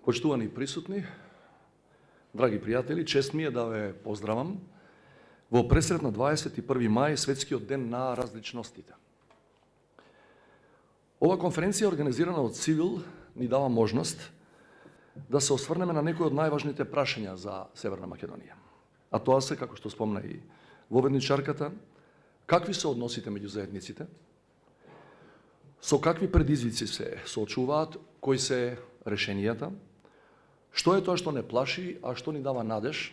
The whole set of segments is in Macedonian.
Почитувани присутни, драги пријатели, чест ми е да ве поздравам во пресрет на 21. мај, светскиот ден на различностите. Ова конференција, организирана од Цивил, ни дава можност да се осврнеме на некои од најважните прашања за Северна Македонија. А тоа се, како што спомна и воведничарката, какви се односите меѓу заедниците, со какви предизвици се соочуваат, кои се решенијата, што е тоа што не плаши, а што ни дава надеж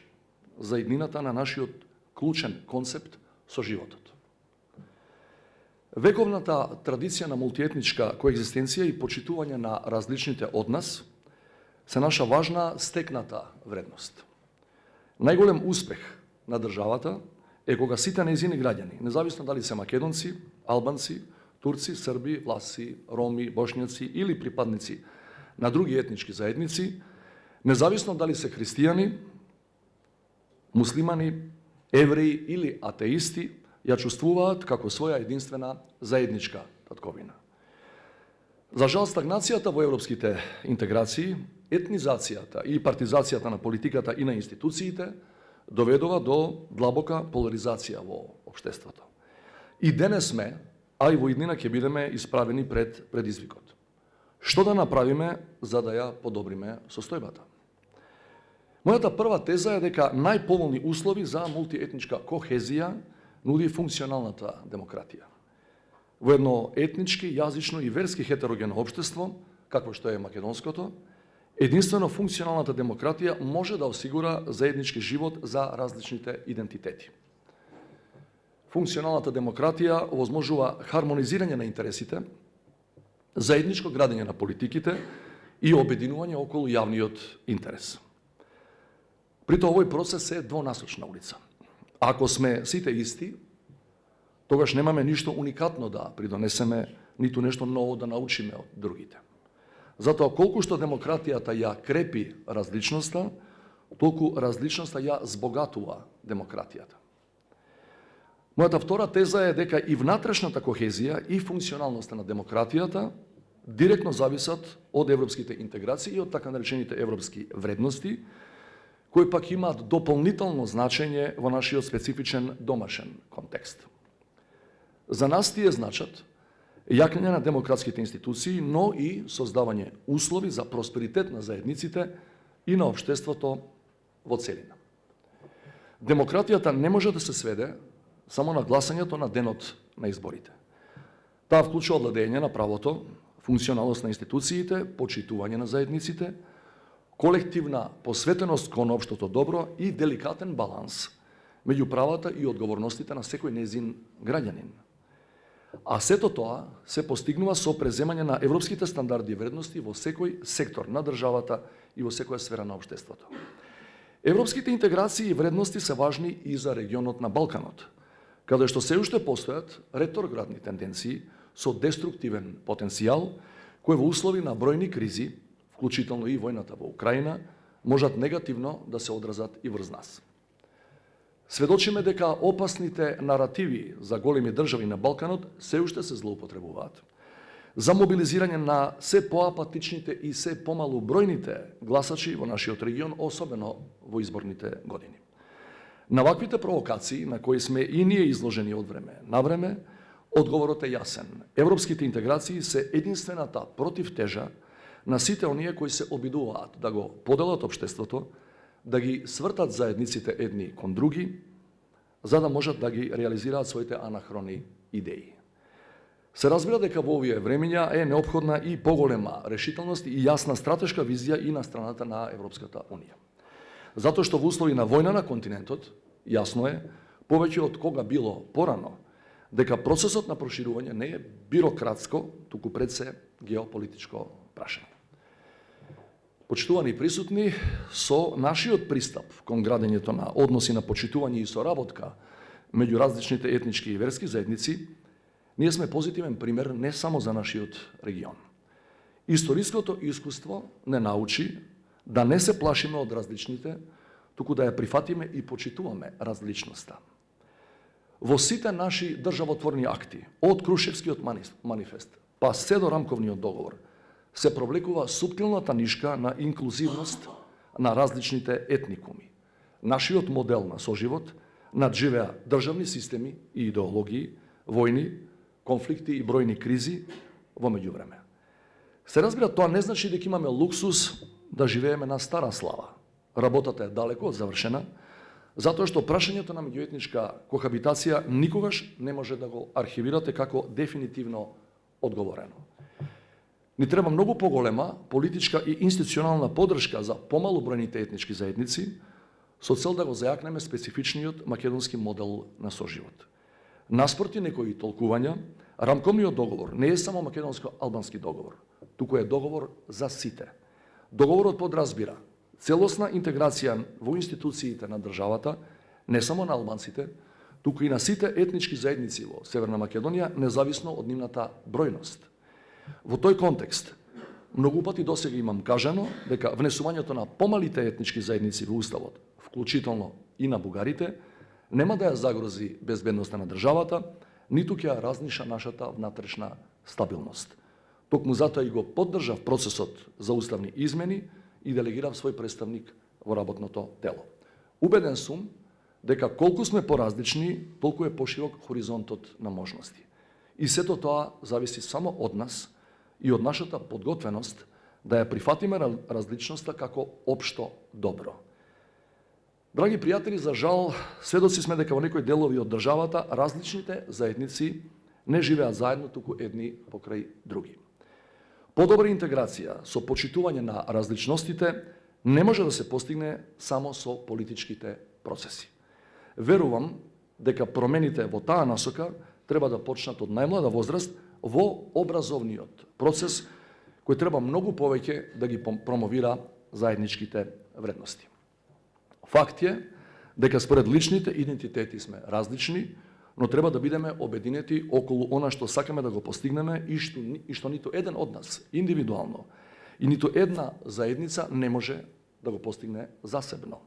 за иднината на нашиот клучен концепт со животот. Вековната традиција на мултиетничка коегзистенција и почитување на различните од нас се наша важна стекната вредност. Најголем успех на државата е кога сите нејзини граѓани, независно дали се македонци, албанци, турци, срби, власци, роми, бошњаци или припадници на други етнички заедници, независно дали се христијани, муслимани, евреи или атеисти, ја чувствуваат како своја единствена заедничка татковина. За жал, стагнацијата во европските интеграции, етнизацијата и партизацијата на политиката и на институциите доведува до длабока поларизација во општеството. И денес сме, а и во иднина ќе бидеме исправени пред предизвикот. Што да направиме за да ја подобриме состојбата? Мојата прва теза е дека најповолни услови за мултиетничка кохезија нуди функционалната демократија. Во едно етнички, јазично и верски хетерогенно општество, какво што е македонското, единствено функционалната демократија може да осигура заеднички живот за различните идентитети. Функционалната демократија овозможува хармонизирање на интересите, заедничко градење на политиките и обединување околу јавниот интерес. Притоа овој процес е двонасочна улица. Ако сме сите исти, тогаш немаме ништо уникатно да придонесеме, ниту нешто ново да научиме од другите. Затоа, колку што демократијата ја крепи различноста, толку различноста ја збогатува демократијата. Мојата втора теза е дека и внатрешната кохезија и функционалноста на демократијата директно зависат од европските интеграции и од така наречените европски вредности, кои пак имаат дополнително значење во нашиот специфичен домашен контекст. За нас тие значат јакнење на демократските институции, но и создавање услови за просперитет на заедниците и на општеството во целина. Демократијата не може да се сведе само на гласањето на денот на изборите. Таа вклучува владење на правото, функционалност на институциите, почитување на заедниците, колективна посветеност кон општото добро и деликатен баланс меѓу правата и одговорностите на секој нејзин граѓанин. А сето тоа се постигнува со преземање на европските стандарди и вредности во секој сектор на државата и во секоја сфера на општеството. Европските интеграции и вредности се важни и за регионот на Балканот, каде што се уште постојат ретроградни тенденции со деструктивен потенцијал, кои во услови на бројни кризи, вклучително и војната во Украина, можат негативно да се одразат и врз нас. Сведочиме дека опасните наративи за големи држави на Балканот се уште се злоупотребуваат за мобилизирање на се поапатичните и се помалу бројните гласачи во нашиот регион, особено во изборните години. На ваквите провокации, на кои сме и ние изложени од време на време, одговорот е јасен. Европските интеграции се единствената противтежа на сите оние кои се обидуваат да го поделат општеството, да ги свртат заедниците едни кон други, за да можат да ги реализираат своите анахрони идеи. Се разбира дека во овие времења е неопходна и поголема решителност и јасна стратешка визија и на страната на Европската Унија. Затоа што во услови на војна на континентот, јасно е, повеќе од кога било порано, дека процесот на проширување не е бирократско, туку пред се геополитичко прашање. Почитувани присутни, со нашиот пристап кон градењето на односи на почитување и соработка меѓу различните етнички и верски заедници, ние сме позитивен пример не само за нашиот регион. Историското искуство не научи да не се плашиме од различните, туку да ја прифатиме и почитуваме различноста. Во сите наши државотворни акти, од Крушевскиот манифест, па се до Рамковниот договор, се провлекува суптилната нишка на инклузивност на различните етникуми. Нашиот модел на соживот надживеа државни системи и идеологии, војни, конфликти и бројни кризи во меѓувреме. Се разбира, тоа не значи дека имаме луксус да живееме на стара слава. Работата е далеко од завршена, затоа што прашањето на меѓуетничка кохабитација никогаш не може да го архивирате како дефинитивно одговорено. Ни треба многу поголема политичка и институционална поддршка за помалу бројните етнички заедници, со цел да го зајакнеме специфичниот македонски модел на соживот. Наспроти некои толкувања, рамковниот договор не е само македонско-албански договор, туку е договор за сите. Договорот подразбира целосна интеграција во институциите на државата, не само на албанците, туку и на сите етнички заедници во Северна Македонија, независно од нивната бројност. Во тој контекст, многу пати досега имам кажано дека внесувањето на помалите етнички заедници во Уставот, вклучително и на бугарите, нема да ја загрози безбедноста на државата, ниту ќе ја разниша нашата внатрешна стабилност. Токму затоа и го поддржав процесот за уставни измени и делегирав свој представник во работното тело. Убеден сум дека колку сме поразлични, толку е поширок хоризонтот на можности. И сето тоа зависи само од нас и од нашата подготвеност да ја прифатиме различноста како општо добро. Драги пријатели, за жал, сведоци сме дека во некои делови од државата различните заедници не живеат заедно, туку едни покрај други. Подобра интеграција со почитување на различностите не може да се постигне само со политичките процеси. Верувам дека промените во таа насока треба да почнат од најмлада возраст во образовниот процес, кој треба многу повеќе да ги промовира заедничките вредности. Факт е дека според личните идентитети сме различни, но треба да бидеме обединети околу она што сакаме да го постигнеме и што ниту еден од нас индивидуално и ниту една заедница не може да го постигне засебно.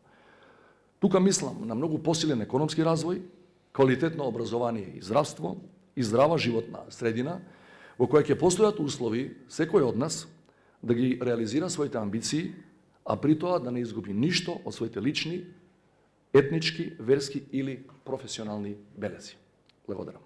Тука мислам на многу посилен економски развој, квалитетно образование и здравство и здрава животна средина во која ќе постојат услови секој од нас да ги реализира своите амбиции, а при тоа да не изгуби ништо од своите лични, етнички, верски или професионални белези. Благодарам.